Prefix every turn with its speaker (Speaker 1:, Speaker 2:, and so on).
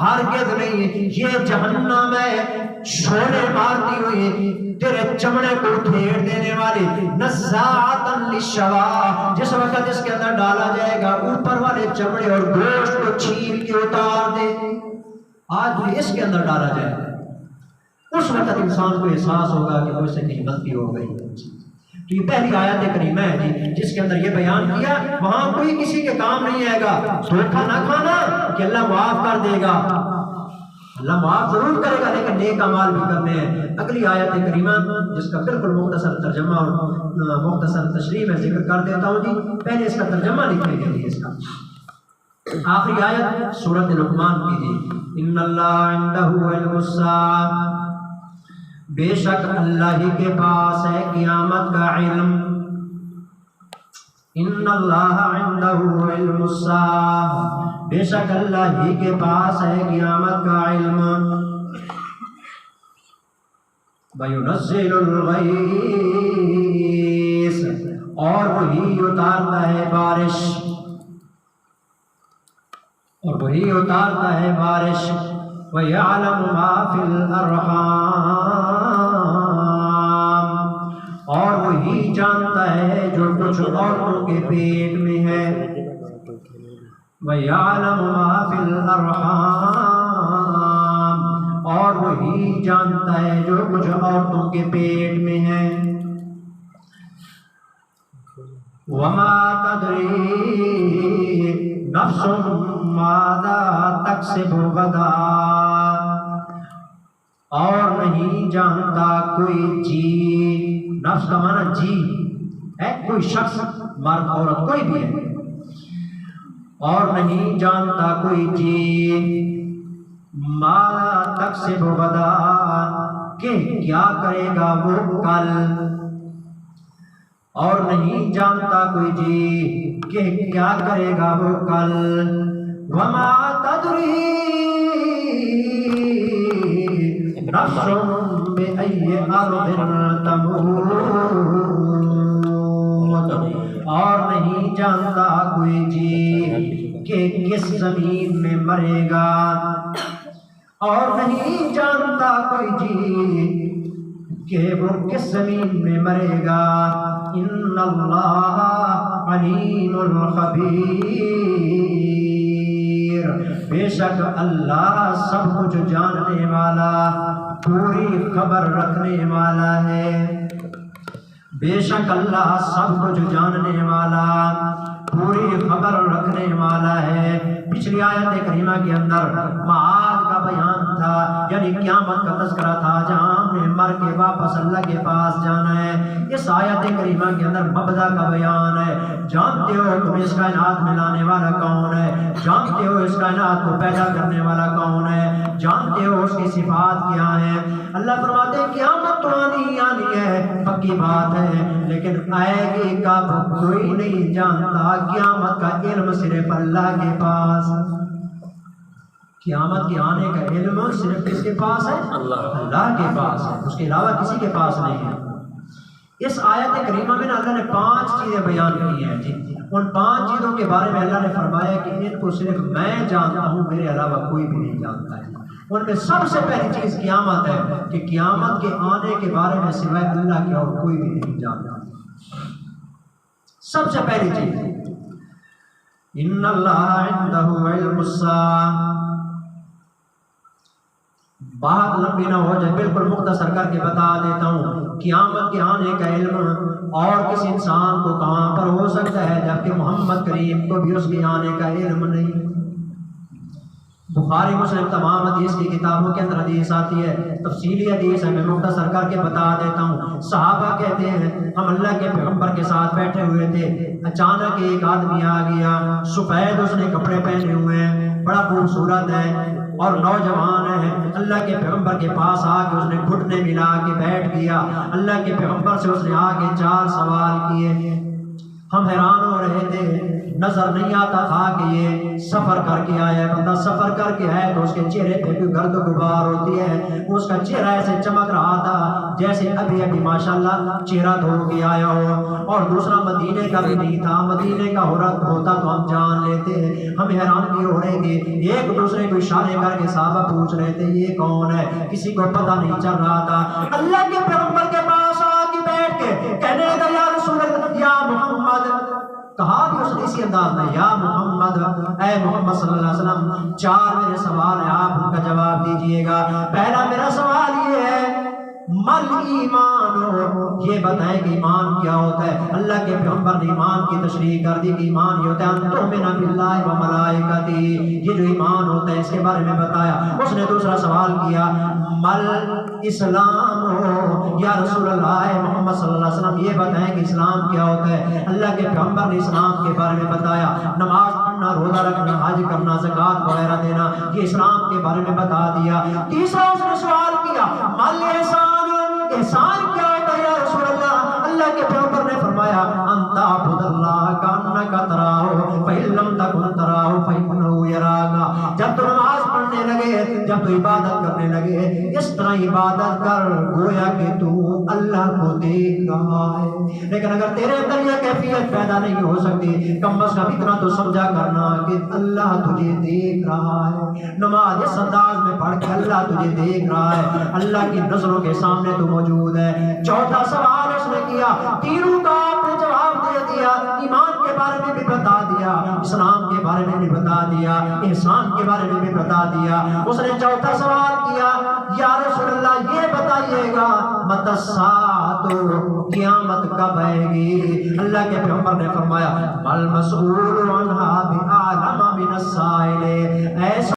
Speaker 1: ہرگز نہیں، یہ جہنم ہے شعلے مارتی ہوئی تیرے چمڑے کو ادھیڑ دینے والی، نزاعۃ للشوا، جس وقت اس کے اندر ڈالا جائے گا اوپر والے چمڑے اور گوشت کو چھیل کے اتار دے، آج بھی اس کے اندر ڈالا جائے گا، اس وقت انسان کو احساس ہوگا کہ مجھ سے کہیں غلطی ہو گئی۔ تو یہ پہلی آیت کریمہ ہے جی جس کے اندر یہ بیان کیا، وہاں کوئی کسی کے کام نہیں آئے گا دھوکہ نہ کھانا کہ اللہ معاف کر دے گا، اللہ معاف ضرور کرے گا لیکن نیک اعمال بھی کرنے ہیں۔ اگلی آیت کریمہ جس کا بالکل مختصر ترجمہ اور مختصر تشریح میں ذکر کر دیتا ہوں جی، پہلے اس کا ترجمہ لکھنے کے لیے اس کا آخری آیت سورۃ لقمان کی جی، ان اللہ عنده علم الساعہ، بے شک اللہ ہی کے پاس ہے قیامت کا علم، ان اللہ عنده علم الساعہ، بے شک اللہ ہی کے پاس ہے قیامت کا علم، وَيُنَزِّلُ الْغَيْثَ، اور وہی اتارتا ہے بارش، اور وہی اتارتا ہے بارش، وَيَعْلَمُ مَا فِي الْأَرْحَامِ، اور وہی جانتا ہے جو کچھ عورتوں کے پیٹ میں ہے، وَيَعْلَمُ مَا فِي الْأَرْحَامِ، اور وہی جانتا ہے جو کچھ عورتوں کے پیٹ میں ہے، وَمَا تَدْرِي نَفْسٌ مَاذَا تَكْسِبُ غَدًا، اور نہیں جانتا کوئی جی، نفس کا معنی جی ہے، کوئی شخص مرد عورت کوئی بھی ہے، اور نہیں جانتا کوئی جی ماذا تکسب غدا، کہ کیا کرے گا وہ کل، اور نہیں جانتا کوئی جی کہ کیا کرے گا وہ کل، وما تدری نفس بأی ارض تموت، اور نہیں جانتا کوئی جی کہ کس زمین میں مرے گا، اور نہیں جانتا کوئی جی کہ وہ کس زمین میں مرے گا، ان اللہ علیم خبیر، بے شک اللہ سب کچھ جاننے والا، پوری خبر رکھنے والا ہے، بے شک اللہ سب کچھ جاننے والا، پوری خبر رکھنے والا ہے۔ پچھلی آیت کریمہ کے اندر معاد کا بیان تھا، یعنی قیامت کا تذکرہ تھا جہاں ہم نے مر کے واپس اللہ کے پاس جانا ہے۔ اس آیت کریمہ کے اندر مبدا کا بیان ہے، جانتے ہو تم اس کائنات میں لانے والا کون ہے، جانتے ہو اس کائنات کو پیدا کرنے والا کون ہے، جانتے ہو اس کی صفات کیا ہے۔ اللہ فرماتے ہیں قیامت تو آنی ہے، پکی بات ہے، لیکن آئے گی کب کوئی نہیں جانتا، قیامت کا علم صرف اللہ کے پاس، قیامت کے آنے کا علم صرف کس کے پاس ہے؟ اللہ کے پاس ہے، اس کے علاوہ کسی کے پاس نہیں ہے۔ اس آیت کریمہ میں اللہ نے 5 چیزیں بیان کی ہیں جی، ان 5 چیزوں کے بارے میں اللہ نے فرمایا کہ ان کو صرف میں جانتا ہوں، میرے علاوہ کوئی بھی نہیں جانتا ہے۔ ان میں سب سے پہلی چیز قیامت ہے کہ قیامت کے آنے کے بارے میں سوائے اللہ کے اور کوئی بھی نہیں جانتا۔ سب سے پہلی چیز ان اللہ عنده علم الساعہ، بات لمبی نہ ہو جائے بالکل مختصر کر کے بتا دیتا ہوں، قیامت کے آنے کا علم اور کس انسان کو کہاں پر ہو سکتا ہے جبکہ محمد کریم کو بھی اس کے آنے کا علم نہیں۔ بخاری مسلم تمام حدیث کی کتابوں کے اندر حدیث آتی ہے، تفصیلی حدیث ہے، میں مختصر کر کے بتا دیتا ہوں۔ صحابہ کہتے ہیں ہم اللہ کے پیغمبر کے ساتھ بیٹھے ہوئے تھے، اچانک ایک آدمی آ گیا، سفید اس نے کپڑے پہنے ہوئے ہیں، بڑا خوبصورت ہے اور نوجوان ہے، اللہ کے پیغمبر کے پاس آ کے اس نے گھٹنے ملا کے بیٹھ گیا، اللہ کے پیغمبر سے اس نے آ کے 4 سوال کیے، ہم حیران ہو رہے تھے، نظر نہیں آتا تھا کہ یہ سفر کر کے آیا ہے. بندہ سفر کر کے آئے تو اس کے چہرے پہ کوئی گرد و غبار ہوتی ہے. اس کا چہرہ ایسے چمک رہا تھا جیسے ابھی ابھی ماشاءاللہ چہرہ دھو کے آیا ہو. اور دوسرا مدینے کا بھی نہیں تھا. مدینے کا ہوتا تو ہم جان لیتے. ہم حیران ہو رہے تھے. ایک دوسرے کو اشارے کر کے صحابہ پوچھ رہے تھے یہ کون ہے. کسی کو پتہ نہیں چل رہا تھا. اللہ کے پیغمبر کے پاس آ کے بیٹھ کے کہنے لگا یا رسول اللہ یا محمد. کہا بھی اس نے اسی انداز میں یا محمد، اے محمد صلی اللہ علیہ وسلم. 4 میرے سوال ہیں، آپ ان کا جواب دیجئے گا. پہلا میرا سوال یہ ہے مل ایمان ہو، یہ بتائیں کہ ایمان کیا ہوتا ہے. اللہ کے پیغمبر نے ایمان کی تشریح کر دی کہ ایمان یہ ہوتا ہے ان تؤمن باللہ و ملائکتہ. یہ جو ایمان ہوتا ہے اس کے بارے میں بتایا. اس نے دوسرا سوال کیا مل اسلام ہو، یا رسول اللہ محمد صلی اللہ علیہ وسلم یہ بتائیں کہ اسلام کیا ہوتا ہے. اللہ کے پیغمبر نے اسلام کے بارے میں بتایا. نماز پڑھنا، روزہ رکھنا، حج کرنا، زکوٰۃ وغیرہ دینا، یہ اسلام کے بارے میں بتا دیا. تیسرا اس نے سوال کیا مل احسان، احسان کیا ہوتا ہے یا رسول اللہ. اللہ کے پیغمبر نے فرمایا ان تعبد اللہ کانک تراہ فإن لم تکن تراہ فإنہ یراک. جب تو نماز پڑھنے لگے، جب تو عبادت کرنے لگے، اس طرح عبادت کر گویا کہ تو اللہ کو دیکھ رہا ہے. لیکن اگر تیرے اندر یہ کیفیت پیدا نہیں ہو سکتی، کم از کم اتنا تو سمجھا کرنا کہ اللہ تجھے دیکھ رہا ہے. نماز اس انداز میں پڑھ کے اللہ تجھے دیکھ رہا ہے، اللہ کی نظروں کے سامنے تو موجود ہے. چوتھا سوال اس نے کیا، تینوں کا آپ نے جواب دے دیا. ایمان کے بارے میں بھی بتا دیا، اسلام کے بارے میں بھی بتا دیا، احسان کے بارے میں بھی بتا دیا. اس نے چوتھا سوال کیا یا رسول اللہ یہ بتائیے گا متی الساعۃ، قیامت کب آئے گی. اللہ کے پیغمبر نے فرمایا مل مسئول عنہا بأعلم من السائل.